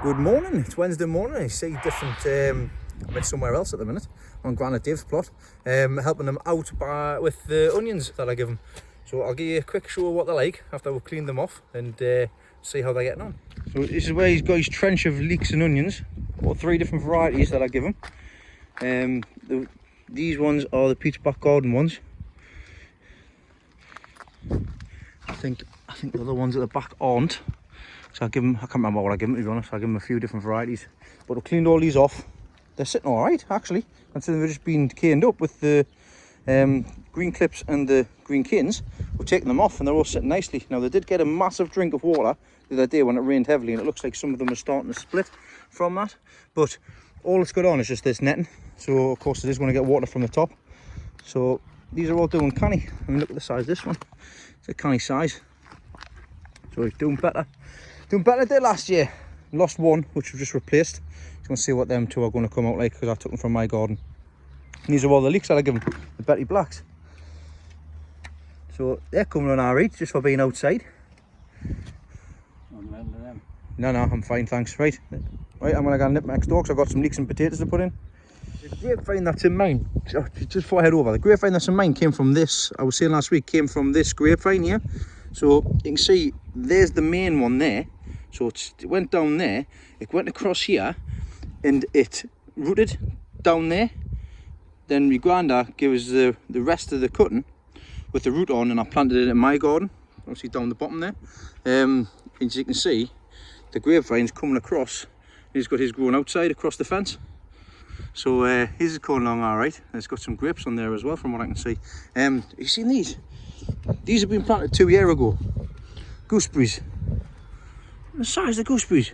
Good morning, it's Wednesday morning. I see different, I'm in somewhere else at the minute, on Granite Dave's plot, helping them out with the onions that I give them. So I'll give you a quick show of what they're like after we've cleaned them off and see how they're getting on. So this is where he's got his trench of leeks and onions, about 3 different varieties that I give him. These ones are the peach back garden ones. I think the other ones at the back aren't. So I give them, I can't remember what I give them, to be honest. I give them a few different varieties. But I've cleaned all these off. They're sitting all right, actually. Considering they've just been caned up with the green clips and the green canes. We've taken them off and they're all sitting nicely. Now, they did get a massive drink of water the other day when it rained heavily, and it looks like some of them are starting to split from that. But all that's got on is just this netting. So, of course, it is going to get water from the top. So, these are all doing canny. I mean, look at the size of this one. It's a canny size. So, it's doing better. Doing better than they did last year. Lost one, which we've just replaced. Just going to see what them two are going to come out like, because I took them from my garden. And these are all the leeks that I give them, the Betty Blacks. So they're coming on our eat just for being outside. No, I'm fine, thanks. Right, I'm going to go nip next door because I've got some leeks and potatoes to put in. The grapevine that's in mine, just before I head over, the grapevine that's in mine came from this, I was saying last week, came from this grapevine here. So you can see there's the main one there. So it went down there, it went across here, and it rooted down there. Then my granddad gave us the rest of the cutting with the root on, and I planted it in my garden, obviously down the bottom there. As you can see, the grapevine's coming across. He's got his growing outside across the fence. So his is going along all right. And it's got some grapes on there as well, from what I can see. You seen these? These have been planted 2 years ago. Gooseberries. The size of gooseberries.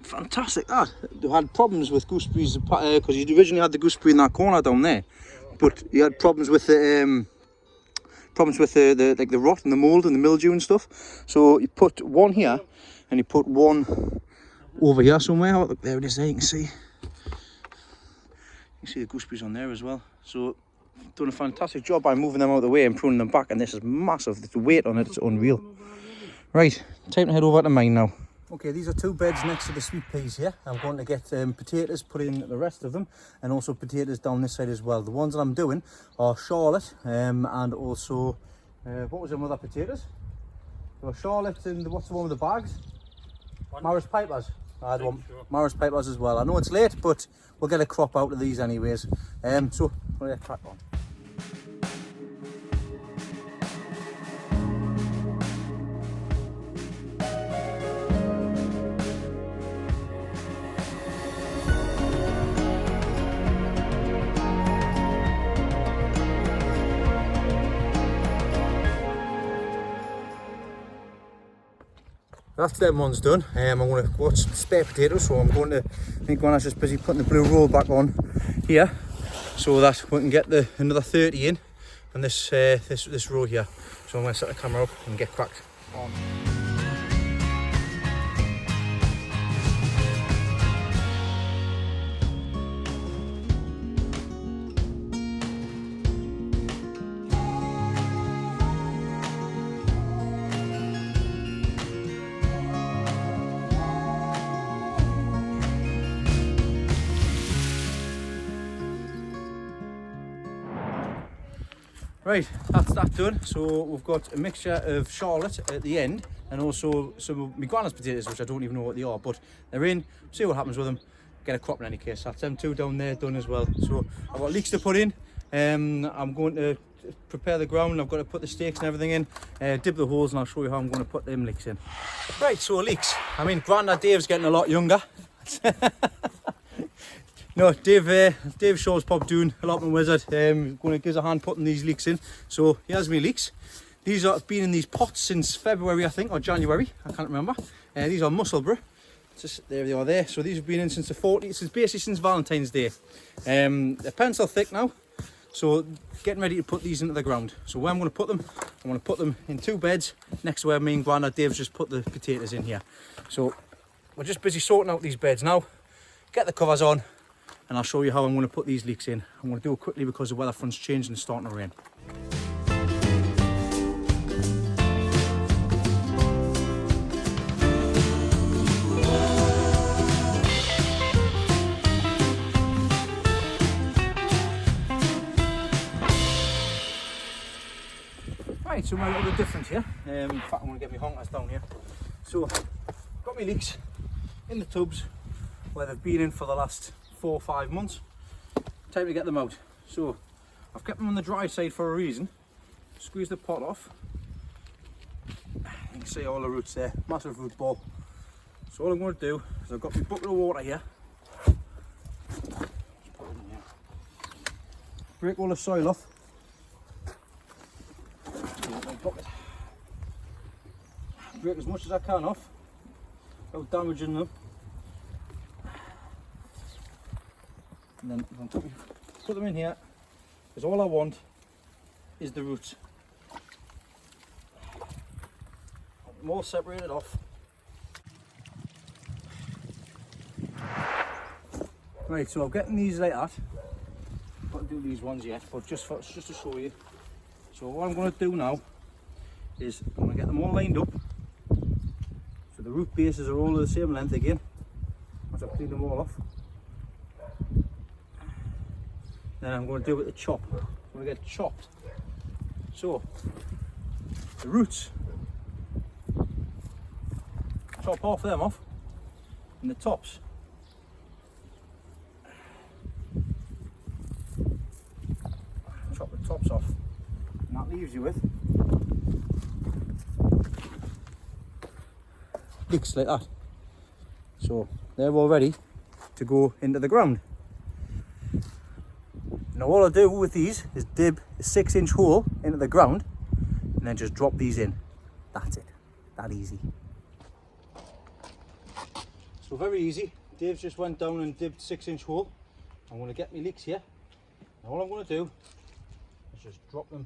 Fantastic that. They had problems with gooseberries because you originally had the gooseberry in that corner down there, but you had problems with the like the rot and the mold and the mildew and stuff. So you put one here and you put one over here somewhere. Oh, look, there it is there, you can see. You can see the gooseberries on there as well. So done a fantastic job by moving them out of the way and pruning them back, and this is massive. The weight on it is unreal. Right, time to head over to mine now. Okay, these are 2 beds next to the sweet peas here. I'm going to get potatoes put in the rest of them, and also potatoes down this side as well. The ones that I'm doing are Charlotte and also, what was them other potatoes? There were Charlotte and what's the one with the bags? Maris Pipers. I had one, sure. Maris Pipers as well. I know it's late, but we'll get a crop out of these anyways. So we'll get crack on. That's them ones done. I'm going to watch some spare potatoes, so I'm going to, I think Grandad's just busy putting the blue roll back on here, so that we can get another 30 in on this row here. So I'm going to set the camera up and get cracked on. Right, that's that done. So we've got a mixture of Charlotte at the end, and also some of my Grandad's potatoes, which I don't even know what they are, but they're in. See what happens with them. Get a crop in any case. That's them 2 down there done as well. So I've got leeks to put in. I'm going to prepare the ground. I've got to put the stakes and everything in, dip the holes, and I'll show you how I'm going to put them leeks in. Right, so leeks. I mean, Grandad Dave's getting a lot younger. No, Dave Shaw's pop doing Allotment Wizard. Going to give us a hand putting these leeks in. So here's my leeks. These have been in these pots since February, I think, or January. I can't remember. These are Musselburgh. Just there they are there. So these have been in since the 40s. Since basically since Valentine's Day. They're pencil thick now. So getting ready to put these into the ground. So where I'm going to put them, I'm going to put them in 2 beds next to where me and Grandad Dave's just put the potatoes in here. So we're just busy sorting out these beds now. Get the covers on, and I'll show you how I'm going to put these leeks in. I'm going to do it quickly because the weather front's changed and it's starting to rain. Right, so we're a little bit different here. In fact, I'm going to get my honkers down here. So, got my leeks in the tubs where they've been in for the last 4 or 5 months. Time to get them out. So, I've kept them on the dry side for a reason. Squeeze the pot off. You can see all the roots there, massive root ball. So all I'm going to do is I've got my bucket of water here. Break all the soil off. Break as much as I can off without damaging them. And then on top, put them in here, because all I want is the roots. I'm all separated off. Right, so I'm getting these like that. Got to do these ones yet, but just to show you. So what I'm going to do now is I'm going to get them all lined up. So the root bases are all the same length again. Once I clean them all off. Then I'm going to do it with the chop. I'm going to get chopped. So the roots, chop half them off, and the tops, chop the tops off, and that leaves you with leeks like that. So they're all ready to go into the ground. Now all I do with these is dib a 6-inch hole into the ground and then just drop these in. That's it, that easy. So very easy. Dave just went down and dibbed 6-inch hole. I'm going to get my leeks here. Now all I'm going to do is just drop them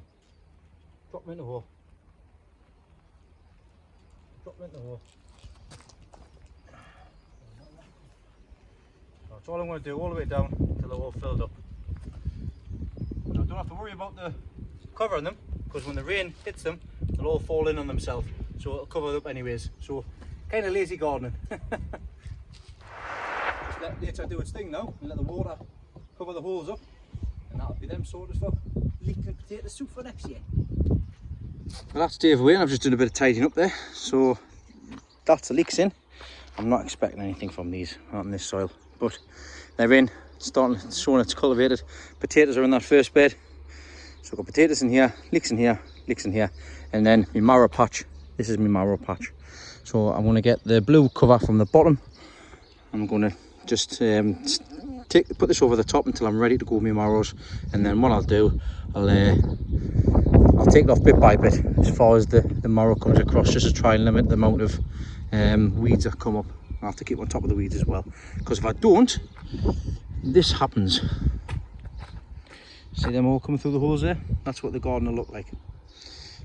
in the hole. Drop them in the hole. That's all I'm going to do all the way down until they're all filled up. I don't have to worry about the covering them, because when the rain hits them, they'll all fall in on themselves. So it'll cover it up anyways. So kind of lazy gardening. Just let nature do its thing now and let the water cover the holes up, and that'll be them sorted for leek and potato soup for next year. Well, that's Dave away, and I've just done a bit of tidying up there. So that's the leeks in. I'm not expecting anything from these, not in this soil, but they're in. It's starting, it's showing it's cultivated. Potatoes are in that first bed. So I've got potatoes in here, leeks in here, leeks in here, and then my marrow patch. This is my marrow patch. So I'm going to get the blue cover from the bottom. I'm going to just put this over the top until I'm ready to go with my marrows, and then what I'll do, I'll take it off bit by bit as far as the marrow comes across, just to try and limit the amount of weeds that come up. I have to keep on top of the weeds as well, because if I don't, this happens. See them all coming through the holes there? That's what the garden will look like.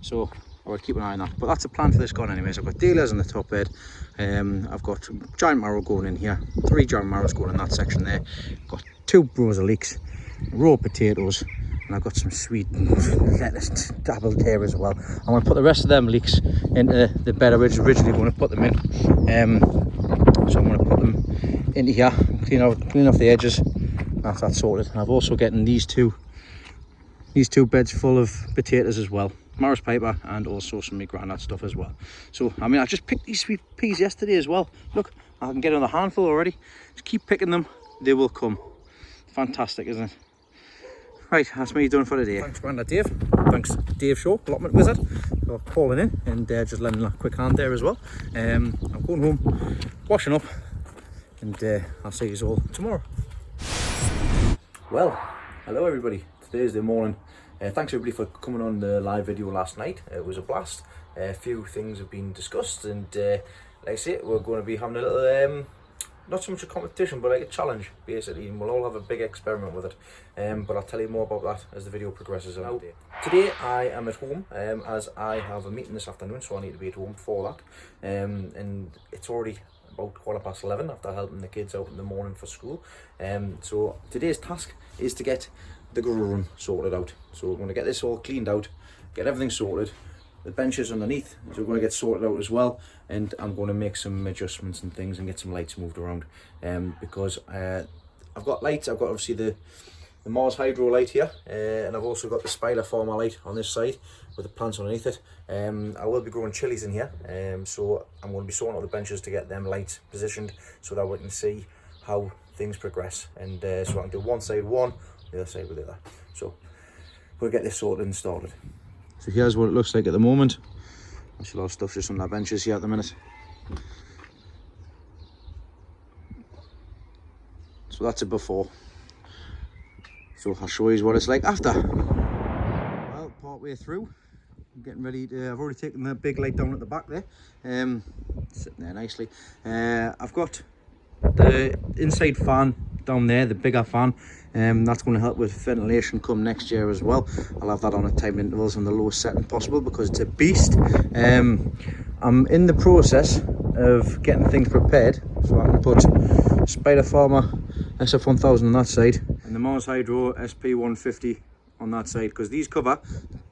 So I will keep an eye on that. But that's the plan for this garden anyways. I've got dahlias on the top bed. I've got giant marrow going in here. 3 giant marrows going in that section there. I've got 2 rows of leeks, a row of potatoes, and I've got some sweet lettuce dabbled there as well. I'm going to put the rest of them leeks into the bed I was originally going to put them in. So I'm going to put them into here, clean off the edges. That's that sorted. And I've also getting these two beds full of potatoes as well, Morris paper, and also some of my granite stuff as well. So I mean, I just picked these sweet peas yesterday as well. Look, I can get another handful already. Just keep picking them, they will come. Fantastic, isn't it? Right, that's me done for today. Thanks Grandad Dave, thanks Dave Shaw, Allotment Wizard, for calling in and just lending a quick hand there as well. I'm going home, washing up, and I'll see you all tomorrow. Well, hello everybody, it's Thursday morning. Thanks everybody for coming on the live video last night. It was a blast. A few things have been discussed, and like I say, we're going to be having a little, not so much a competition, but like a challenge basically, and we'll all have a big experiment with it. But I'll tell you more about that as the video progresses. Now, today I am at home, as I have a meeting this afternoon, so I need to be at home for that. And it's already about 11:15 after helping the kids out in the morning for school. So today's task is to get the grow room sorted out. So we're going to get this all cleaned out, get everything sorted. The benches underneath, so we're going to get sorted out as well, and I'm going to make some adjustments and things and get some lights moved around, because I've got lights. I've got obviously the Mars Hydro light here, and I've also got the Spiderfarmer light on this side with the plants underneath it. I will be growing chilies in here, so I'm going to be sorting out the benches to get them lights positioned so that we can see how things progress, and so I can do one side one, the other side with the other. So we'll get this sorted and started. So here's what it looks like at the moment. There's a lot of stuff just on the benches here at the minute. So that's it before. So I'll show you what it's like after. Well, part way through, I'm getting ready to, I've already taken the big light down at the back there, sitting there nicely. I've got the inside fan down there, the bigger fan, that's going to help with ventilation come next year as well. I'll have that on at time intervals on the lowest setting possible because it's a beast. I'm in the process of getting things prepared so I can put Spiderfarmer SF1000 on that side and the Mars Hydro SP150 on that side, because these cover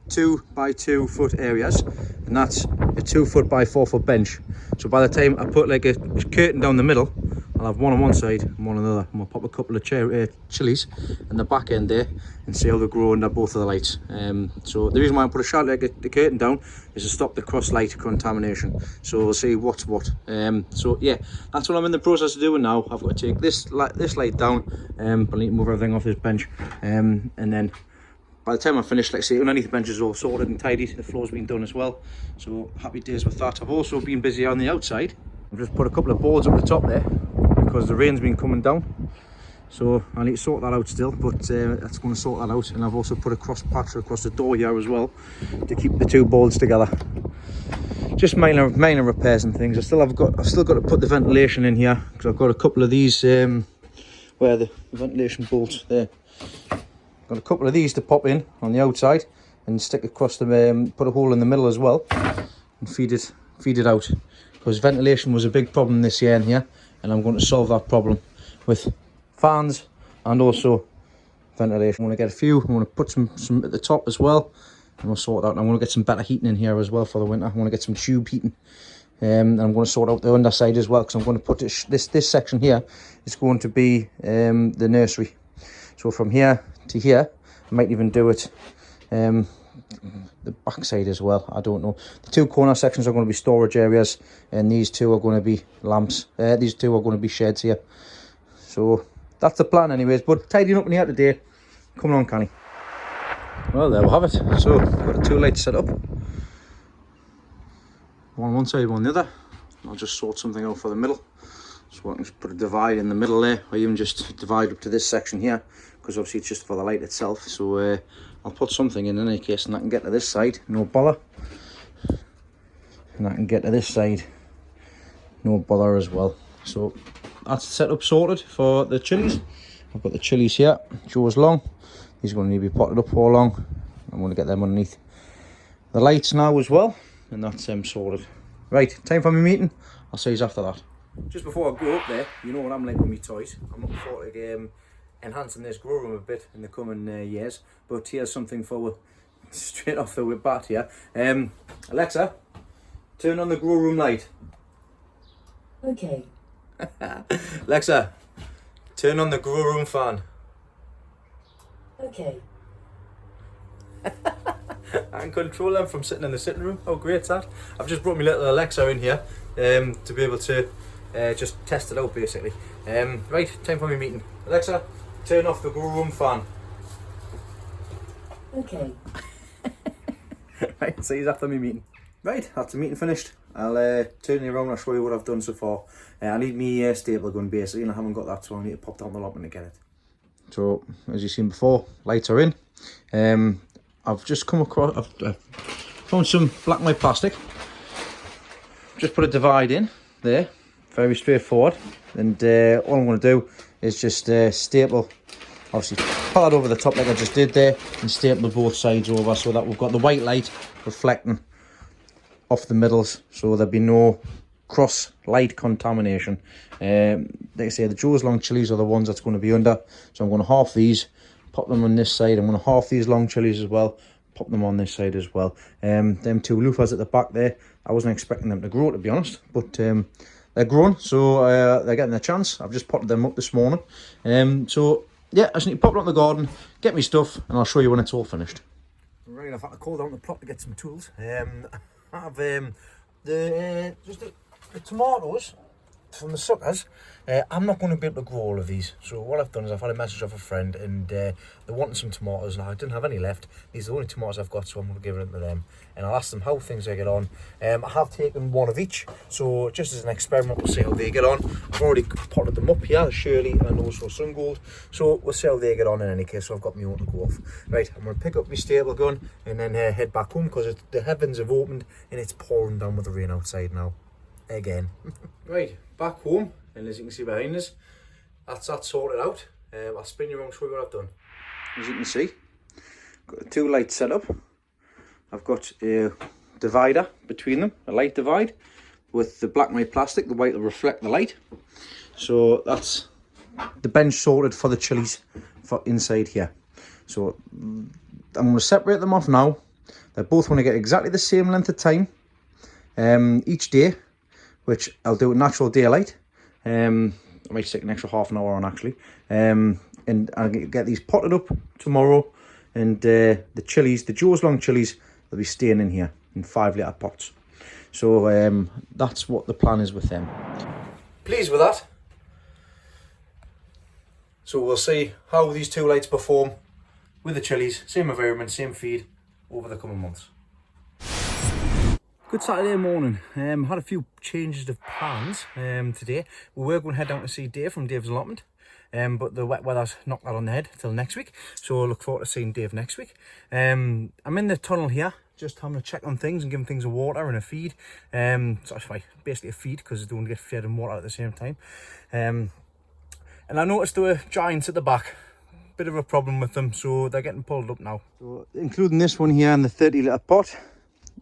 2 by 2 foot areas, and that's a 2 foot by 4 foot bench. So by the time I put like a curtain down the middle, I'll have one on one side and one on the other, and we'll pop a couple of chilies in the back end there and see how they grow under both of the lights. So the reason why I put a shallow the curtain down is to stop the cross light contamination, so we'll see what's what. So yeah, that's what I'm in the process of doing now. I've got to take this light down, but I need to move everything off this bench, and then by the time I'm finished, like I say, underneath the bench is all sorted and tidied, the floor's been done as well, so happy days with that. I've also been busy on the outside. I've just put a couple of boards up the top there because the rain's been coming down, so I need to sort that out still, but that's going to sort that out. And I've also put a cross patch across the door here as well to keep the two boards together. Just minor repairs and things. I've still got to put the ventilation in here because I've got a couple of these where the ventilation bolts there. Got a couple of these to pop in on the outside and stick across the put a hole in the middle as well and feed it out, because ventilation was a big problem this year in here, and I'm going to solve that problem with fans and also ventilation. I'm going to get a few. I'm going to put some at the top as well, and we'll sort out. I'm going to get some better heating in here as well for the winter. I want to get some tube heating, and I'm going to sort out the underside as well, because I'm going to put this section here is going to be the nursery. So from here to here, I might even do it the back side as well. I don't know. The two corner sections are going to be storage areas, and these two are going to be lamps. These two are going to be sheds here. So that's the plan anyways, but tidying up in here today. Come on, Canny. Well, there we have it. So got the two lights set up, one on one side, one on the other. I'll just sort something out for the middle, so I can just put a divide in the middle there, or even just divide up to this section here, because obviously it's just for the light itself. So I'll put something in any case, and I can get to this side, no bother, and I can get to this side, no bother as well. So that's the setup sorted for the chilies. I've got the chilies here, Joe's long. These are going to need to be potted up for long. I'm going to get them underneath the lights now as well, and that's them sorted. Right, time for my meeting. I'll see you after that. Just before I go up there, you know what I'm like with my toys. I'm looking forward to enhancing this grow room a bit in the coming years. But here's something for straight off the bat here. Alexa, turn on the grow room light. Okay. Alexa, turn on the grow room fan. Okay. I can control them from sitting in the sitting room. How great is that? I've just brought my little Alexa in here to be able to just test it out basically. Right, time for my meeting. Alexa, turn off the grow room fan. Okay. Right, see you after my meeting. Right, that's the meeting finished. I'll turn you around and I'll show you what I've done so far. I need my stable gun basically, and I haven't got that, so I need to pop down the allotment to get it. So, as you've seen before, lights are in. I've just come across, I've found some black and white plastic. Just put a divide in there, very straightforward. And all I'm going to do is just staple, obviously pull that over the top like I just did there, and staple both sides over so that we've got the white light reflecting off the middles, so there'll be no cross light contamination. Like I say, the Joe's long chilies are the ones that's going to be under, so I'm going to half these, pop them on this side. I'm going to half these long chilies as well, pop them on this side as well. Them two loofahs at the back there, I wasn't expecting them to grow, to be honest, but they're grown, so they're getting a chance. I've just potted them up this morning. So yeah, I just need to pop it on the garden, get me stuff, and I'll show you when it's all finished. Right, I've had to call down the plot to get some tools. I've the tomatoes from the suckers. I'm not going to be able to grow all of these. So what I've done is I've had a message off a friend, and they're wanting some tomatoes, and I didn't have any left. These are the only tomatoes I've got, so I'm going to give it to them. And I'll ask them how things they get on. I have taken one of each, so just as an experiment, we'll see how they get on. I've already potted them up here, Shirley and also Sun Gold. So we'll see how they get on in any case. So I've got my own to go off. Right, I'm going to pick up my staple gun and then head back home, because the heavens have opened and it's pouring down with the rain outside now. Again. Right, back home, and as you can see behind us, that's that sorted out. I'll spin you around, show you what I've done. As you can see, got the 2 lights set up. I've got a divider between them, a light divide, with the black and white plastic. The white will reflect the light. So that's the bench sorted for the chilies for inside here. So I'm going to separate them off now. They're both going to get exactly the same length of time each day, which I'll do at natural daylight. I might stick an extra half an hour on actually. And I'll get these potted up tomorrow. And the chilies, the Joe's Long chilies, they'll be staying in here in 5-litre pots. So that's what the plan is with them. Pleased with that. So we'll see how these 2 lights perform with the chilies, same environment, same feed, over the coming months. Good Saturday morning. Had a few changes of plans today. We were going to head down to see Dave from Dave's Allotment, but the wet weather's knocked that on the head till next week. So I look forward to seeing Dave next week. I'm in the tunnel here, just having a check on things and giving things a water and a feed. So that's basically a feed, because they don't get fed and water at the same time. And I noticed there were giants at the back. Bit of a problem with them, so they're getting pulled up now. So including this one here in the 30-litre pot.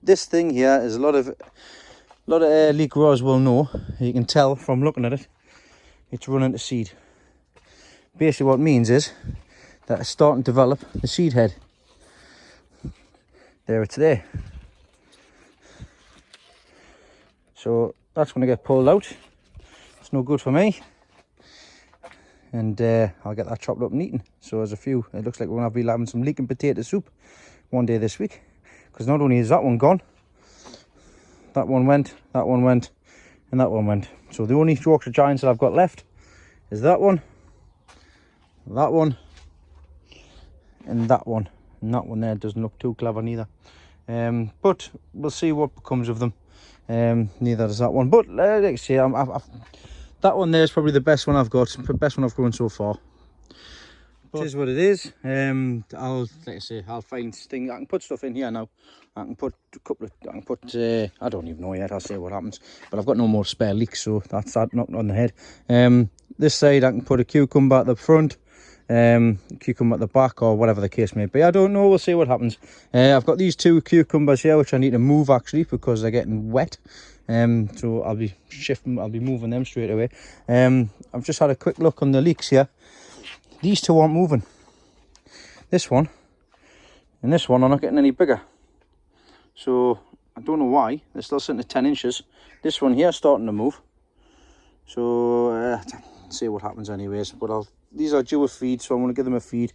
This thing here is a lot of leek growers will know. You can tell from looking at it, it's running to seed. Basically what it means is that it's starting to develop the seed head. There it's there. So that's going to get pulled out. It's no good for me. And I'll get that chopped up and eaten. So there's a few. It looks like we're going to be having some leek and potato soup one day this week. Because not only is that one gone, that one went, and that one went. So the only Yorkshire Giants that I've got left is that one, and that one. And that one there doesn't look too clever neither. But we'll see what becomes of them. Neither does that one. But like I say, that one there is probably the best one I've got, the best one I've grown so far. But it is what it is. I'll find things. I can put stuff in here now. I can put a couple of. I can put. I don't even know yet. I'll see what happens. But I've got no more spare leeks, so that's that knocked on the head. This side I can put a cucumber at the front, cucumber at the back, or whatever the case may be. I don't know. We'll see what happens. I've got these 2 cucumbers here, which I need to move actually because they're getting wet. So I'll be moving them straight away. I've just had a quick look on the leeks here. These 2 aren't moving. This one and this one are not getting any bigger. So I don't know why. They're still sitting at 10 inches. This one here is starting to move. So see what happens anyways. But these are due a feed, so I'm going to give them a feed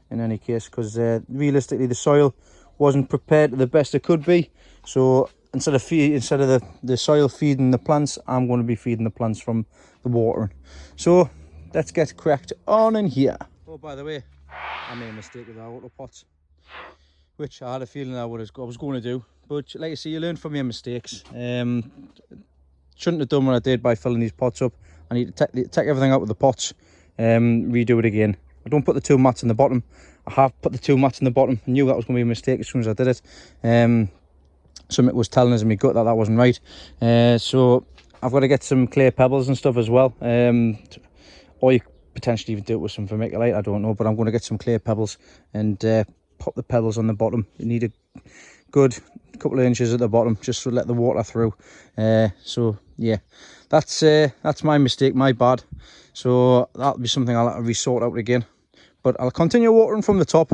in any case, because realistically the soil wasn't prepared to the best it could be. So instead of the soil feeding the plants, I'm going to be feeding the plants from the watering. So let's get cracked on in here. Oh, by the way, I made a mistake with our auto pots, which I had a feeling I was going to do. But like I say, you learn from your mistakes. Shouldn't have done what I did by filling these pots up. I need to take everything out of the pots, redo it again. I don't put the 2 mats in the bottom. I have put the 2 mats in the bottom. I knew that was going to be a mistake as soon as I did it. Something was telling us in my gut that wasn't right. So I've got to get some clear pebbles and stuff as well. Or you potentially even do it with some vermiculite, I don't know. But I'm going to get some clear pebbles and pop the pebbles on the bottom. You need a good couple of inches at the bottom just to let the water through. So yeah, that's my mistake, my bad. So that'll be something I'll have to resort out again. But I'll continue watering from the top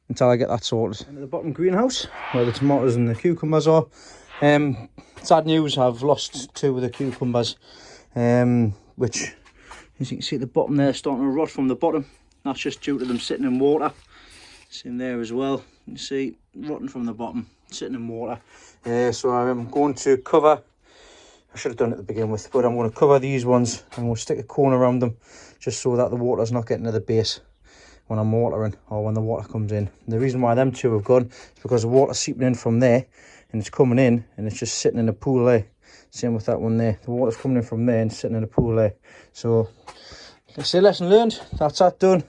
until I get that sorted. Into the bottom greenhouse where the tomatoes and the cucumbers are. Sad news, I've lost 2 of the cucumbers, which, as you can see at the bottom there, starting to rot from the bottom. That's just due to them sitting in water. It's in there as well. You can see, rotten from the bottom, sitting in water. So I'm going to cover, I should have done it to begin with, but I'm going to cover these ones. I'm going to stick a cone around them just so that the water's not getting to the base when I'm watering or when the water comes in. And the reason why them two have gone is because the water's seeping in from there and it's coming in and it's just sitting in a pool there. Same with that one there. The water's coming in from there and sitting in a pool there. So, let's say lesson learned. That's that done.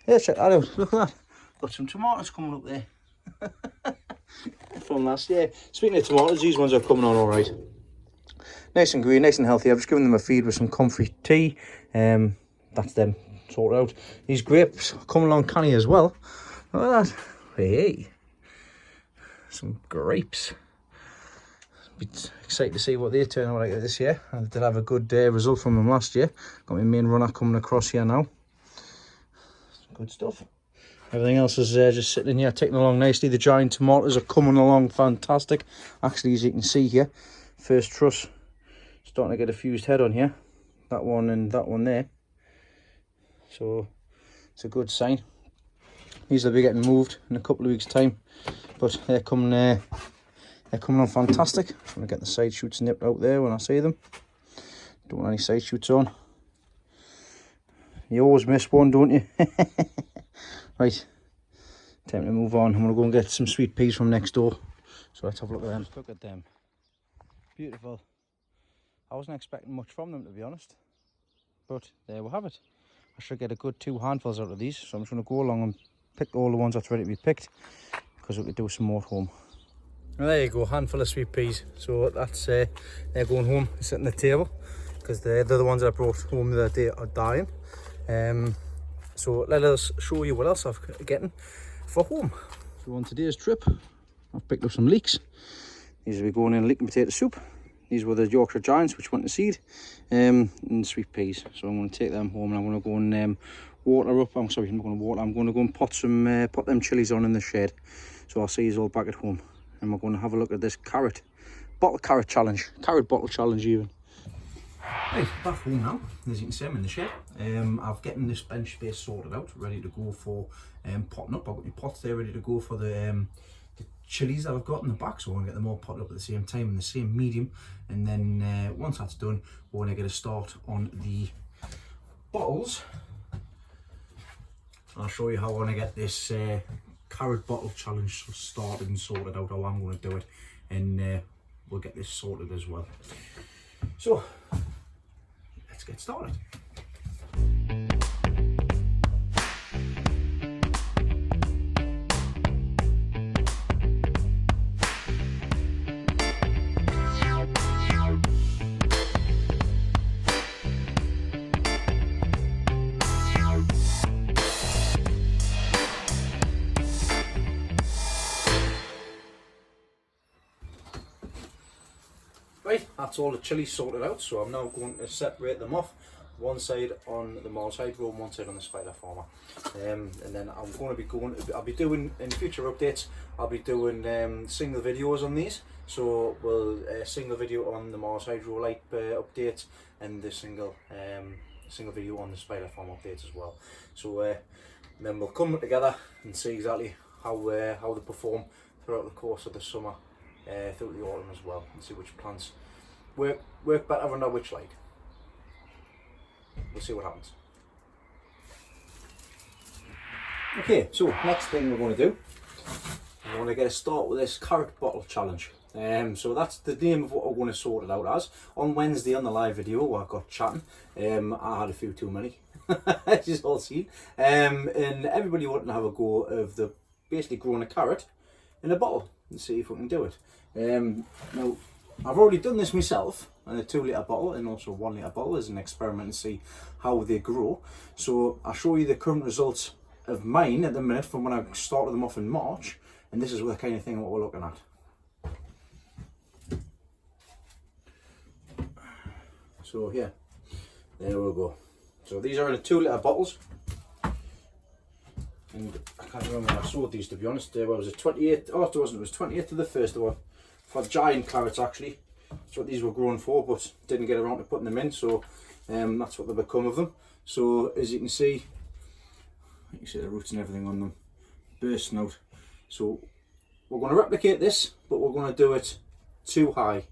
Yeah, check that out. Look at that. Got some tomatoes coming up there. From last year. Speaking of tomatoes, these ones are coming on alright. Nice and green, nice and healthy. I've just given them a feed with some comfrey tea. That's them sorted out. These grapes are coming along canny as well. Look at that. Hey. Some grapes. Be excited to see what they turn out like this year. I did have a good result from them last year. Got my main runner coming across here now. Good stuff. Everything else is just sitting in here, taking along nicely. The giant tomatoes are coming along fantastic. Actually, as you can see here, first truss starting to get a fused head on here. That one and that one there. So it's a good sign. These will be getting moved in a couple of weeks' time, but they're coming on fantastic. I'm going to get the side shoots nipped out there when I see them. Don't want any side shoots on. You always miss one, don't you? Right, time to move on. I'm going to go and get some sweet peas from next door. So let's have a look at them. Look at them. Beautiful. I wasn't expecting much from them, to be honest. But there we have it. I should get a good 2 handfuls out of these. So I'm just going to go along and pick all the ones that's ready to be picked, because we could do some more at home. Well, there you go, handful of sweet peas. So that's they're going home, sitting at the table, because they're the ones that I brought home the other day are dying. So let us show you what else I've getting for home. So on today's trip, I've picked up some leeks. These will be going in leek and potato soup. These were the Yorkshire Giants, which went to seed, and sweet peas. So I'm going to take them home and I'm going to go and water up. I'm sorry, I'm not going to water. I'm going to go and pot them chilies on in the shed. So I'll see you all back at home, and we're going to have a look at this carrot bottle challenge even. Right, back home now. As you can see, I'm in the shed. I've getting this bench space sorted out, ready to go for potting up. I've got my pots there ready to go for the chilies that I've got in the back, so I want to get them all potted up at the same time in the same medium. And then once that's done, we're going to get a start on the bottles. I'll show you how I want to get this carrot bottle challenge started and sorted out, how I'm going to do it, and we'll get this sorted as well. So let's get started. Right, that's all the chilies sorted out, so I'm now going to separate them off. One side on the Mars Hydro and one side on the Spiderfarmer. And then I'm going to be I'll be doing, in future updates, I'll be doing single videos on these. So we'll single video on the Mars Hydro light update, and the single video on the Spiderfarmer updates as well. So then we'll come together and see exactly how they perform throughout the course of the summer. Through the autumn as well, and see which plants work better under which light. We'll see what happens. Okay, so next thing we're going to do, we're going to get a start with this carrot bottle challenge. So that's the name of what we're going to sort it out as. On Wednesday on the live video, I got chatting. I had a few too many, as you've all seen. And everybody wanted to have a go of basically growing a carrot in a bottle and see if we can do it. Now, I've already done this myself in a 2 litre bottle and also a 1 litre bottle as an experiment to see how they grow. So I'll show you the current results of mine at the minute from when I started them off in March, and this is the kind of thing what we're looking at. So yeah, there we go. So these are in a 2 litre bottles. And I can't remember when I sold these, to be honest. What was it, 28? Oh, it wasn't. It was 28th of the 1st. They were for giant carrots, actually. That's what these were grown for, but didn't get around to putting them in. So that's what they've become of them. So as you can see, You see the roots and everything on them bursting out. So we're going to replicate this, but we're going to do it too high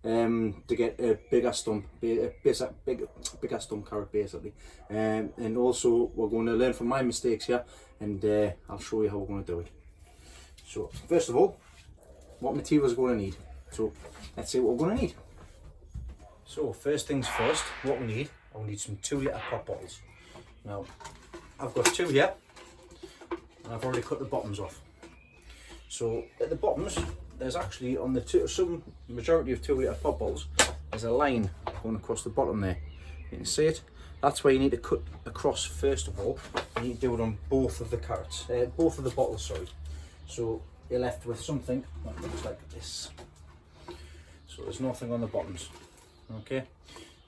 to get a bigger stump, bigger stump carrot basically. And also we're going to learn from my mistakes here, and I'll show you how we're going to do it. So first of all, what materials we're going to need. So let's see what we're going to need. So first things first, what we need, I'll need some 2 litre pop bottles. Now I've got 2 here, and I've already cut the bottoms off. So at the bottoms, there's actually on the majority of 2 litre pop bottles, there's a line going across the bottom there. You can see it. That's where you need to cut across first of all. You need to do it on both of the carrots, both of the bottles, sorry. So you're left with something that looks like this. So there's nothing on the bottoms. Okay.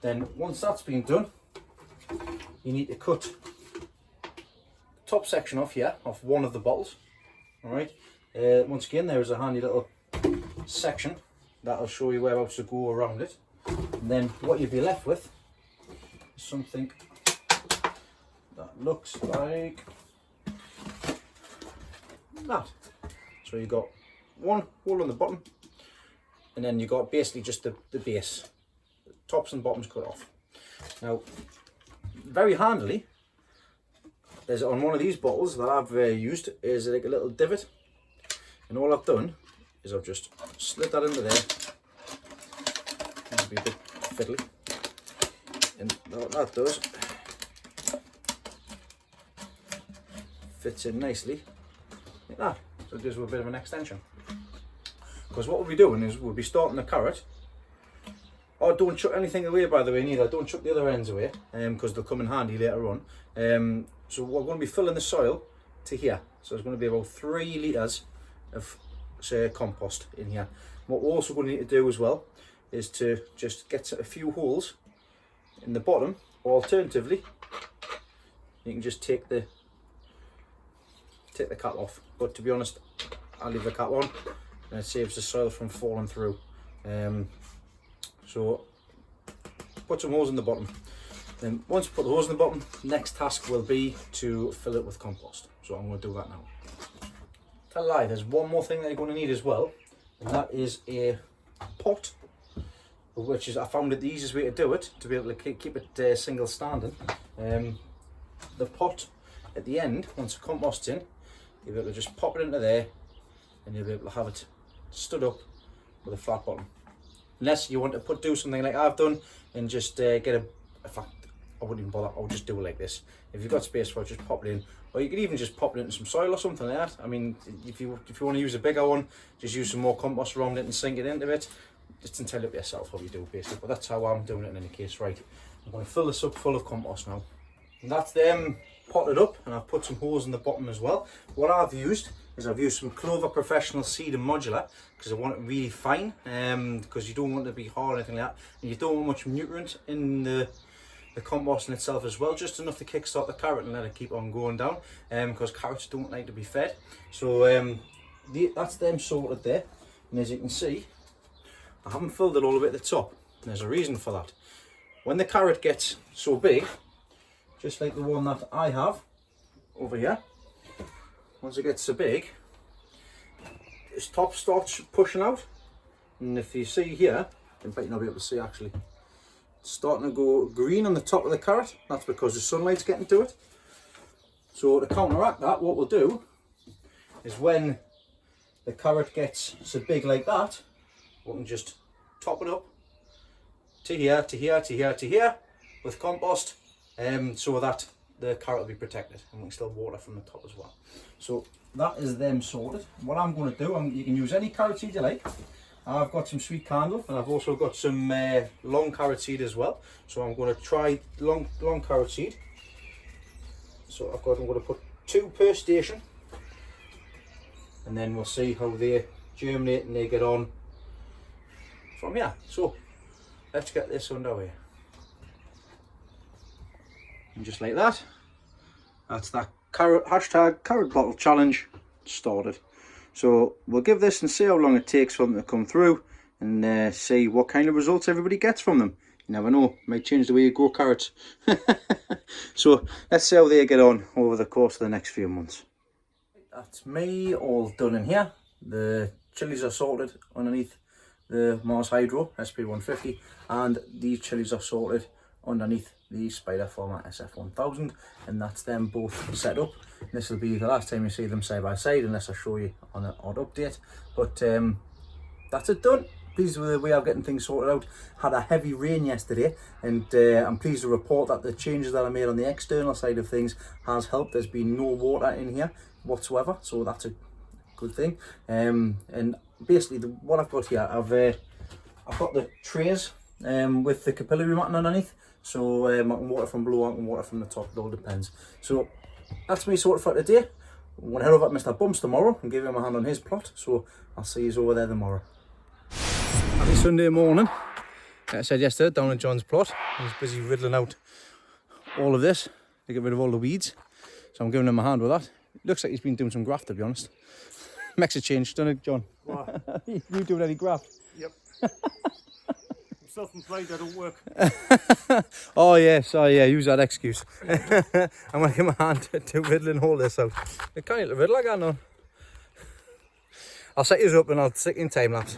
Then once that's been done, you need to cut the top section off here, off one of the bottles. All right. Once again, there is a handy little section that'll show you whereabouts to go around it. And then what you'll be left with is something that looks like that. So you've got one hole on the bottom, and then you've got basically just the base, the tops and bottoms cut off. Now, very handily, there's on one of these bottles that I've used is like a little divot, and all I've done is I've just slid that into there. It'll be a bit fiddly, and what that does, fits in nicely like that. So it gives you a bit of an extension. Because what we'll be doing is we'll be starting the carrot. Oh, don't chuck anything away, by the way, neither. Don't chuck the other ends away, because they'll come in handy later on. So we're going to be filling the soil to here. So there's going to be about 3 litres of, say, compost in here. What we're also going to need to do as well is to just get a few holes in the bottom, or alternatively, you can just take the cap off. But to be honest, I'll leave the cap on, and it saves the soil from falling through. So put some holes in the bottom. Then once you put the holes in the bottom, next task will be to fill it with compost. So I'm going to do that now. Tell a lie, there's one more thing that you're going to need as well, and that is a pot, which is, I found it the easiest way to do it, to be able to keep it single standing. The pot at the end, once the compost's in, you'll be able to just pop it into there, and you'll be able to have it stood up with a flat bottom. Unless you want to do something like I've done and just get in fact, I wouldn't even bother, I would just do it like this. If you've got space for it, just pop it in. Or you could even just pop it into some soil or something like that. I mean, if you want to use a bigger one, just use some more compost around it and sink it into it. It's entirely up to yourself how you do basically, but that's how I'm doing it in any case. Right, I'm going to fill this up full of compost now. And that's them potted up, and I've put some holes in the bottom as well. What I've used is I've used some Clover Professional Seed and Modular, because I want it really fine, because you don't want it to be hard or anything like that, and you don't want much nutrient in the compost in itself as well, just enough to kickstart the carrot and let it keep on going down, because carrots don't like to be fed. So that's them sorted there, and as you can see, I haven't filled it all the way at the top, and there's a reason for that. When the carrot gets so big, just like the one that I have over here, once it gets so big, its top starts pushing out, and if you see here, in fact you'll not be able to see actually, it's starting to go green on the top of the carrot. That's because the sunlight's getting to it. So to counteract that, what we'll do is when the carrot gets so big like that, we can just top it up to here, to here, to here, to here with compost, so that the carrot will be protected, and we can still water from the top as well. So that is them sorted. What I'm going to do, you can use any carrot seed you like. I've got some sweet candle, and I've also got some long carrot seed as well. So I'm going to try long carrot seed. So I'm going to put 2 per station, and then we'll see how they germinate and they get on from here. So let's get this underway. And just like that, that's that hashtag carrot bottle challenge started. So we'll give this and see how long it takes for them to come through, and see what kind of results everybody gets from them. You never know, might change the way you grow carrots. So let's see how they get on over the course of the next few months. That's me all done in here. The chilies are sorted underneath the Mars Hydro SP150, and these chilies are sorted underneath the Spiderfarmer SF1000, and that's them both set up. This will be the last time you see them side by side unless I show you on an odd update, but that's it done. Pleased with the way I'm getting things sorted out. Had a heavy rain yesterday, and I'm pleased to report that the changes that I made on the external side of things has helped. There's been no water in here whatsoever, so that's a good thing. And basically what I've got here, I've got the trays with the capillary matting underneath, so I can water from below, I can water from the top, it all depends. So that's me sorted for today. I'm going to head over to Mr. Bumps tomorrow and give him a hand on his plot, so I'll see you over there tomorrow. Happy Sunday morning. Like I said yesterday, down at John's plot, he's busy riddling out all of this to get rid of all the weeds, so I'm giving him a hand with that. It looks like he's been doing some graft, to be honest. Makes a change, doesn't it, John? Wow. You doing any graft? Yep. I'm self-employed, I don't work. Oh yes, oh yeah, use that excuse. I'm going to give him a hand to riddling all this out. I can't even riddle, I can't know. I'll set you up and I'll stick in time lapse.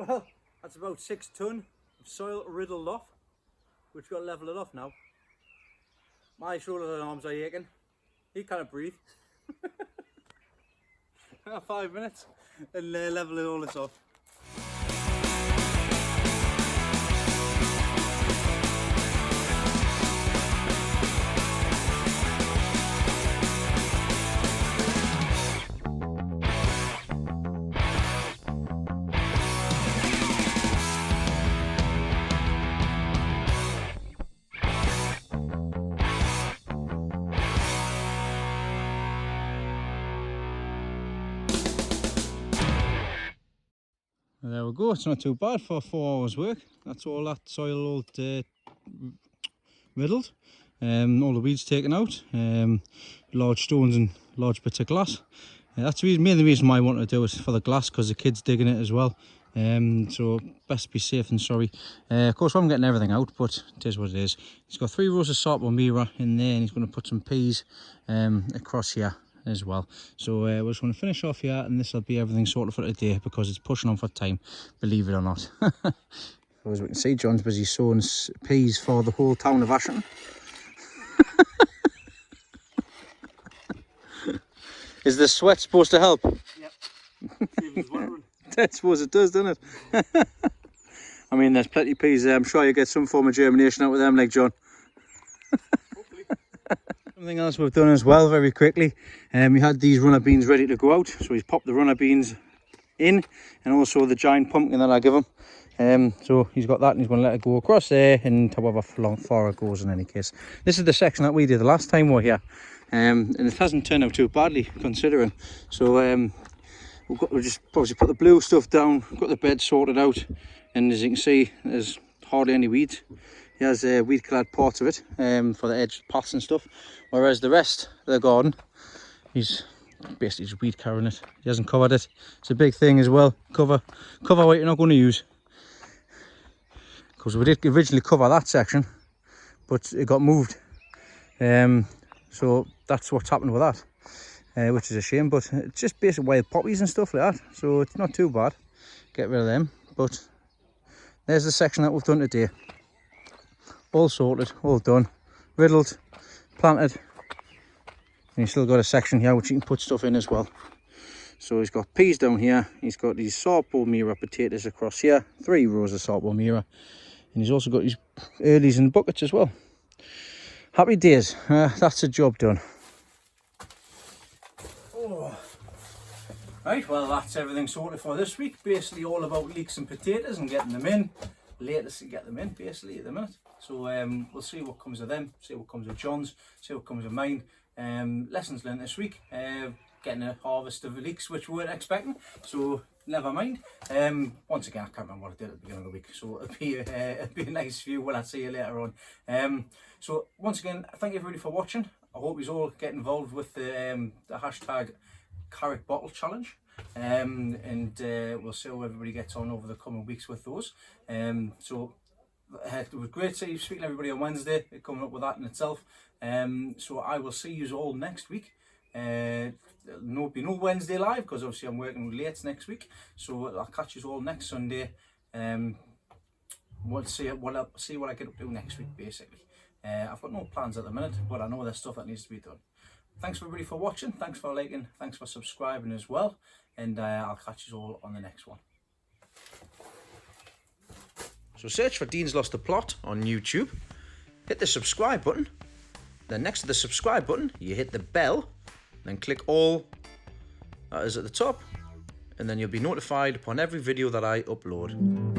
Well, that's about 6 ton of soil riddled off, which got to level it off now. My shoulders and arms are aching. He can't breathe. 5 minutes and level all this off. There we go, it's not too bad for 4 hours work. That's all that soil all riddled, all the weeds taken out, large stones and large bits of glass. That's the main reason why I wanted to do it, for the glass, because the kids digging it as well. So best be safe than sorry. Of course I'm getting everything out, but it is what it is. He's got 3 rows of Sarpo Mira in there, and he's going to put some peas across here as well. So we're just going to finish off here, and this will be everything sorted for today, because it's pushing on for time, believe it or not. As we can see, John's busy sowing peas for the whole town of Ashton. Is the sweat supposed to help? Yep. I suppose it does, doesn't it? I mean, there's plenty of peas there. I'm sure you get some form of germination out of them, like John. Hopefully. Something else we've done as well, very quickly. We had these runner beans ready to go out, so he's popped the runner beans in, and also the giant pumpkin that I give him. So he's got that, and he's going to let it go across there, and however far it goes in any case. This is the section that we did the last time we were here, and it hasn't turned out too badly considering. So we'll just obviously put the blue stuff down, got the bed sorted out, and as you can see, there's hardly any weeds. He has weed clad parts of it for the edge paths and stuff, whereas the rest of the garden, he's basically just weed carrying it. He hasn't covered it. It's a big thing as well. Cover what you're not going to use, because we did originally cover that section, but it got moved. So that's what's happened with that. which is a shame, but it's just basically wild poppies and stuff like that, so it's not too bad. Get rid of them. But there's the section that we've done today. All sorted, all done, riddled, planted, and he's still got a section here which you can put stuff in as well. So he's got peas down here, he's got these Sarpo Mira potatoes across here, 3 rows of Sarpo Mira, and he's also got his earlies and buckets as well. Happy days, that's the job done. Oh. Right, well that's everything sorted for this week. Basically all about leeks and potatoes and getting them in. Latest to get them in basically at the minute. So we'll see what comes of them, see what comes of John's, see what comes of mine. Lessons learned this week. Getting a harvest of leeks which we weren't expecting, so never mind. Once again, I can't remember what I did at the beginning of the week, so it'll be a nice view when I see you later on. So once again, thank you everybody for watching. I hope you all get involved with the hashtag carrot bottle challenge, and we'll see how everybody gets on over the coming weeks with those. So it was great to see you, speaking to everybody on Wednesday, coming up with that in itself. So I will see you all next week. There'll be no Wednesday live because obviously I'm working late next week, so I'll catch you all next Sunday. We'll see what I get up to next week basically. I've got no plans at the minute, but I know there's stuff that needs to be done. Thanks everybody for watching, thanks for liking, thanks for subscribing as well, and I'll catch you all on the next one. So search for Dean's Lost the Plot on YouTube, hit the subscribe button, then next to the subscribe button you hit the bell, then click all, that is at the top, and then you'll be notified upon every video that I upload.